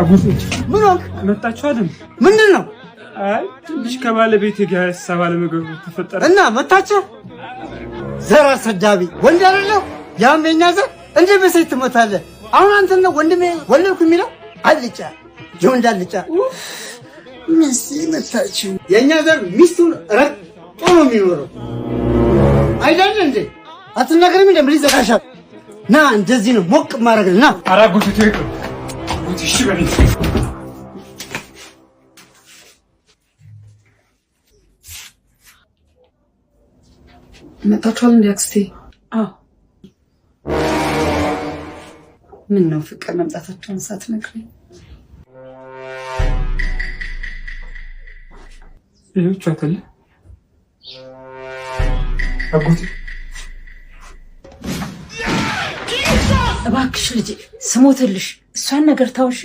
አጉት ምን ሆንክ? መጣችሁ አይደል? ምንድነው? አይ ትንሽ ከባለቤቴ ጋር ሰባለ ነገር ተፈጠረ እና መታችሁ? ዘራ ሰዳቢ ወንድ አይደለም ያም የኛ ዘር እንደ በሰይት ትሞታለህ። አሁን አንተ ነው ወንድሜ ወለድኩ የሚለው አልጫ ጆንዳ አልጫ ሚስት መታችሁ። የኛ ዘር ሚስቱን ረግጦ ነው የሚኖረው አይደል እንዴ? አትናገርም እንደ ምን ይዘጋሻል? ና እንደዚህ ነው ሞቅ ማድረግ ና አራጉት ትይቅ እሺ በለኝ መጣችኋል እንዴ አክስቴ? አዎ ምን ነው ፍቅር መምጣታቸውን ሳትነግረኝ? ይኸውች አተለ አጉት እባክሽ ልጄ ስሞትልሽ እሷን ነገር ታውሺ